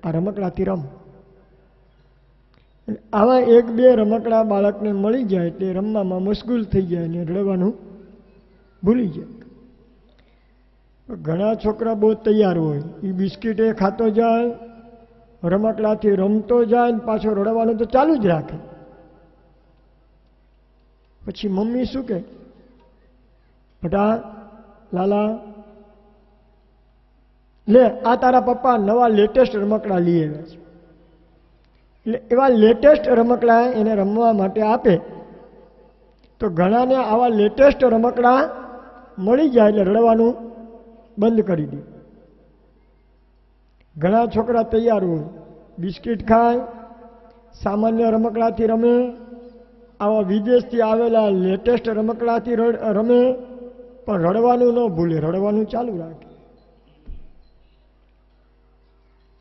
આ રમકડાથી રમ. આવા એક બે રમકડા બાળકને મળી જાય એટલે રમવામાં મશગુલ થઈ જાય અને રડવાનું ભૂલી જાય. ઘણા છોકરા બહુ તૈયાર હોય, એ બિસ્કીટ એ ખાતો જાય, રમકડાથી રમતો જાય, પાછો રડવાનું તો ચાલુ જ રાખે. પછી મમ્મી શું કહે, બેટા લાલા લે આ તારા પપ્પા નવા લેટેસ્ટ રમકડા લઈ આવ્યા છે. એટલે એવા લેટેસ્ટ રમકડા એને રમવા માટે આપે તો ઘણાને આવા લેટેસ્ટ રમકડા મળી જાય એટલે રડવાનું બંધ કરી દે. ઘણા છોકરા તૈયાર હોય, બિસ્કિટ ખાય, સામાન્ય રમકડાથી રમે, આવા વિદેશથી આવેલા લેટેસ્ટ રમકડાથી રમે, પણ રડવાનું ન ભૂલે, રડવાનું ચાલુ રાખે.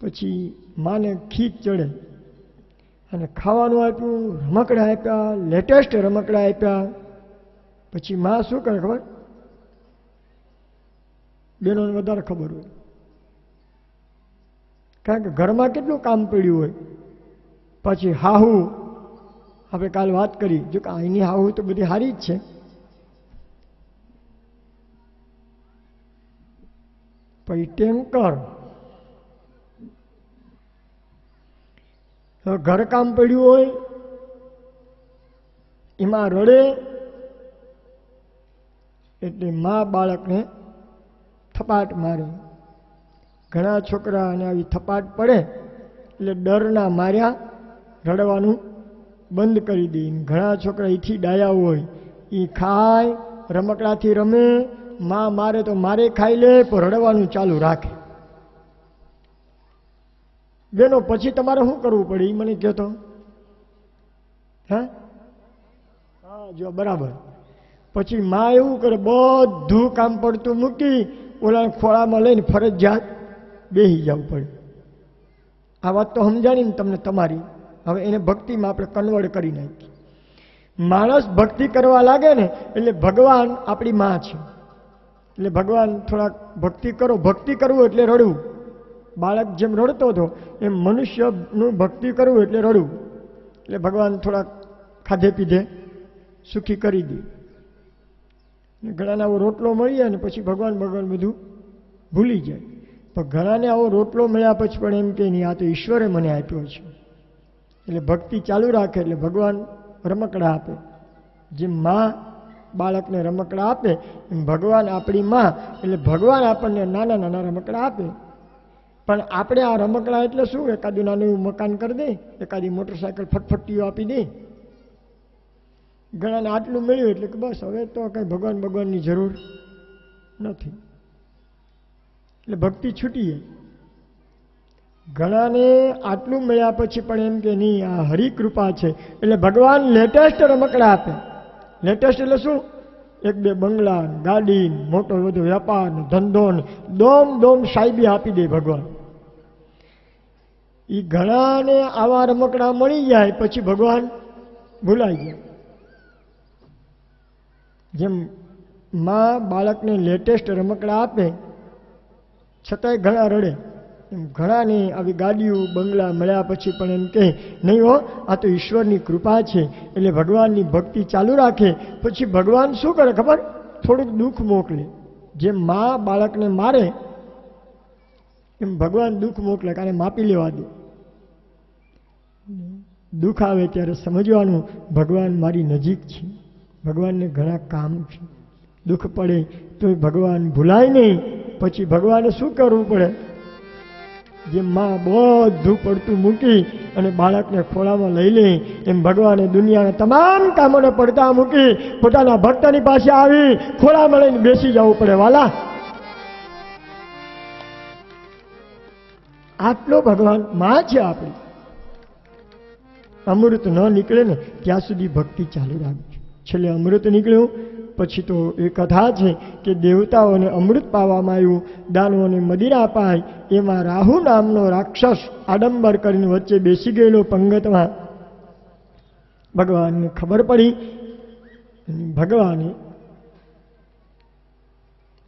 પછી માને ખીચ ચડે અને ખાવાનું આપ્યું, રમકડા આપ્યા, લેટેસ્ટ રમકડા આપ્યા. પછી માં શું કરે ખબર? બેનોને વધારે ખબર હોય, કારણ કે ઘરમાં કેટલું કામ પડ્યું હોય. પછી હાહુ, આપણે કાલ વાત કરી, જો કે અહીંની હાહુ તો બધી સારી જ છે, પછી ટેન્કર, ઘરકામ પડ્યું હોય એમાં રડે એટલે મા બાળકને થપાટ મારે. ઘણા છોકરાને આવી થપાટ પડે એટલે ડરના માર્યા રડવાનું બંધ કરી દે. ઘણા છોકરા એથી ડાયા હોય, એ ખાય, રમકડાથી રમે, મા મારે તો મારે ખાઈ લે, પણ રડવાનું ચાલુ રાખે. બેનો પછી તમારે શું કરવું પડે એ મને કહો તો? હા, જો બરાબર. પછી માં એવું કરે, બધું કામ પડતું મૂકી ઓલા ખોળામાં લઈને ફરજિયાત બેસી જવું પડે. આ વાત તો સમજાણી ને તમને તમારી. હવે એને ભક્તિમાં આપણે કન્વર્ટ કરી નાખી. માણસ ભક્તિ કરવા લાગે ને એટલે ભગવાન આપણી માં છે, એટલે ભગવાન થોડાક ભક્તિ કરો. ભક્તિ કરવું એટલે રડવું. બાળક જેમ રડતો હતો એમ મનુષ્યનું ભક્તિ કરવું એટલે રડવું. એટલે ભગવાન થોડાક ખાધે પીધે સુખી કરી દે. ઘણાને આવો રોટલો મળી જાય ને પછી ભગવાન બધું ભૂલી જાય. પણ ઘણાને આવો રોટલો મળ્યા પછી પણ એમ કે નહીં, આ તો ઈશ્વરે મને આપ્યો છે. એટલે ભક્તિ ચાલુ રાખે એટલે ભગવાન રમકડા આપે. જેમ માં બાળકને રમકડા આપે એમ ભગવાન આપણી માં, એટલે ભગવાન આપણને નાના નાના રમકડા આપે. પણ આપણે આ રમકડા એટલે શું, એકાદું નાનું મકાન કરી દે, એકાદી મોટરસાયકલ ફટફટીઓ આપી દે. ઘણાને આટલું મળ્યું એટલે કે બસ હવે તો કંઈ ભગવાનની જરૂર નથી, એટલે ભક્તિ છૂટી જાય. ઘણાને આટલું મળ્યા પછી પણ એમ કે નહીં, આ હરિકૃપા છે એટલે ભગવાન લેટેસ્ટ રમકડા આપે. લેટેસ્ટ એટલે શું? એક બે બંગલા, ગાડી, મોટો બધો વેપાર, ધંધો, દોમ સાહેબી આપી દે ભગવાન. એ ઘણાને આવા રમકડા મળી જાય પછી ભગવાન ભૂલાઈ જાય. જેમ માં બાળકને લેટેસ્ટ રમકડા આપે છતાંય ઘણા રડે, એમ ઘણાને આવી ગાડીઓ બંગલા મળ્યા પછી પણ એમ કહે નહીં હો, આ તો ઈશ્વરની કૃપા છે, એટલે ભગવાનની ભક્તિ ચાલુ રાખે. પછી ભગવાન શું કરે ખબર? થોડુંક દુઃખ મોકલે. જેમ માં બાળકને મારે એમ ભગવાન દુઃખ મોકલે, કારણ માપી લેવા દે. દુઃખ આવે ત્યારે સમજવાનું ભગવાન મારી નજીક છે, ભગવાનને ઘણા કામ છે. દુઃખ પડે તો ભગવાન ભૂલાય નહીં. પછી ભગવાને શું કરવું પડે? જેમ માં બધું પડતું મૂકી અને બાળકને ખોળામાં લઈ લે, એમ ભગવાને દુનિયાના તમામ કામોને પડતા મૂકી પોતાના ભક્તની પાસે આવી ખોળામાં લઈને બેસી જવું પડે. વાલા, આટલો ભગવાન માં છે આપણી. અમૃત ન નીકળે ને ત્યાં સુધી ભક્તિ ચાલુ રાખજો. છેલ્લે અમૃત નીકળ્યું પછી તો એ કથા છે કે દેવતાઓને અમૃત પાવામાં આવ્યું, દાનવોને મદિરા અપાય. એમાં રાહુ નામનો રાક્ષસ આડંબર કરીને વચ્ચે બેસી ગયેલો પંગતમાં. ભગવાનને ખબર પડી, ભગવાને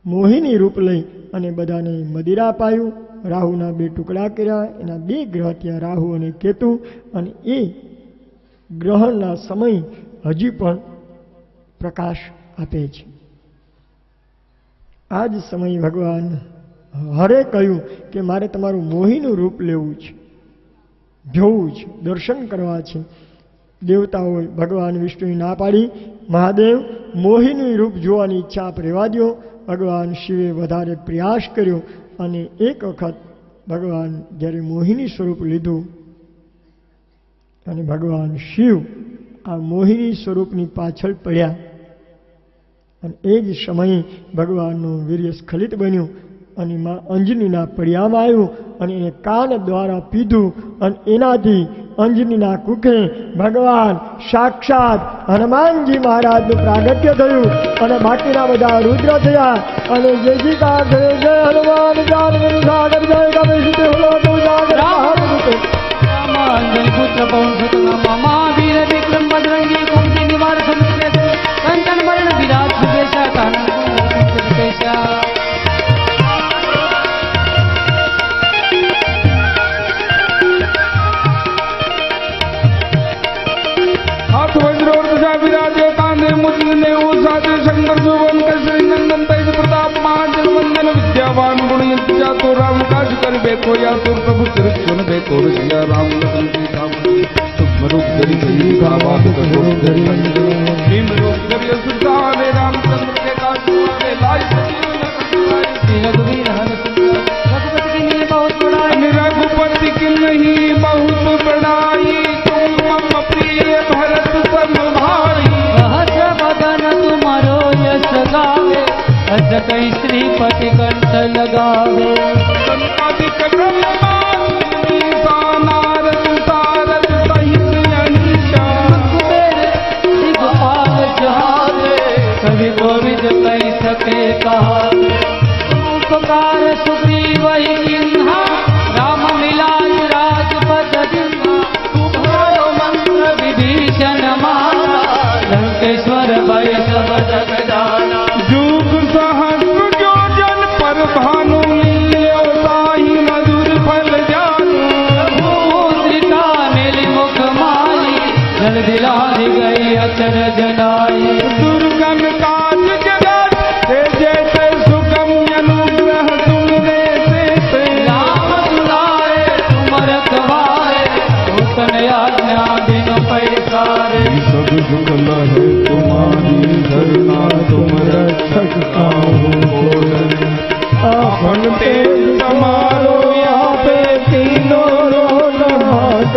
મોહિની રૂપ લઈ અને બધાને મદિરા અપાયું. રાહુના 2 ટુકડા કર્યા, એના 2 ગ્રહ ત્યાં રાહુ અને કેતુ, અને એ ગ્રહણના સમય હજી પણ પ્રકાશ આપે છે. આ જ સમયે ભગવાન હરે કહ્યું કે મારે તમારું મોહીનું રૂપ લેવું છે, જોવું છે, દર્શન કરવા છે. દેવતાઓએ ભગવાન વિષ્ણુએ ના પાડી. મહાદેવ મોહીનું રૂપ જોવાની ઈચ્છા આપ રહેવા દો. ભગવાન શિવે વધારે પ્રયાસ કર્યો અને એક વખત ભગવાન જ્યારે મોહિની સ્વરૂપ લીધું અને ભગવાન શિવ આ મોહિની સ્વરૂપની પાછળ પડ્યા અને એ જ સમયે ભગવાનનું વીર્ય સ્ખલિત બન્યું અને માં અંજનીના પડિયામાં આવ્યું અને એને કાન દ્વારા પીધું અને એનાથી અંજનીના કુખે ભગવાન સાક્ષાત હનુમાનજી મહારાજનું પ્રાગટ્ય થયું અને બાકીના બધા રુદ્ર થયા અને જય જયકાર જય જય હનુમાન જાનવી સાગર જય કવિ સુતે હલો તો સાગર રામાંજન પુત્ર પવન સતનામા મહાવીર વિક્રમ બજરંગી કુંતી નિવાર સમસ્તે કંચન વર્ણ વિરાજ સુકેશા કાનન સુકેશા विराजे कांधे मुद्दे साधे शंकर सुवन श्री नंदन तेज प्रताप महाजन वंदन विद्यावान गुणयंत जातो राम काज कर बेको या तुर प्रभु चरित सुन बेको रसिया राम लखन सीता सूक्ष्म रूप धरि सही भावात कठोर धरि भीम रूप धरि सुधारे रामचंद्र के काज सुहारे लाय सजीव रघुवीर हर रघुपति की नहीं बहुत बड़ाई रघुपति की नहीं बहुत बड़ाई तुम मम प्रिय भरत सम भाई तुम्हारो यश गावे अस कई श्रीपति कंठ लगावे संपादिक ब्रह्मांडी सानारद सारद सहित अनीशा कुबेर दिगपाल जहावे कवि कोविद कही सके कहावे उपकार सुग्रीव ही किन्हा राम मिलाय राजपद दिन्हा तुम्हारो मंत्र विभीषण माना लंकेश्वर भय सब जग जाना जुग सहस्र जो जन पर भानु मिल्यो ताहि मधुर फल जानु भूत्रिका मिली मुख माई जल दिलाधि गई अचर जनाई दुर्गम काज जगत ते जैसे सुगम अनुग्रह तुमने से राम दुलारे तुम रखवारे भूतन आज्ञा बिनु पैसारे सब सुख है तुम्हारी धरना तुम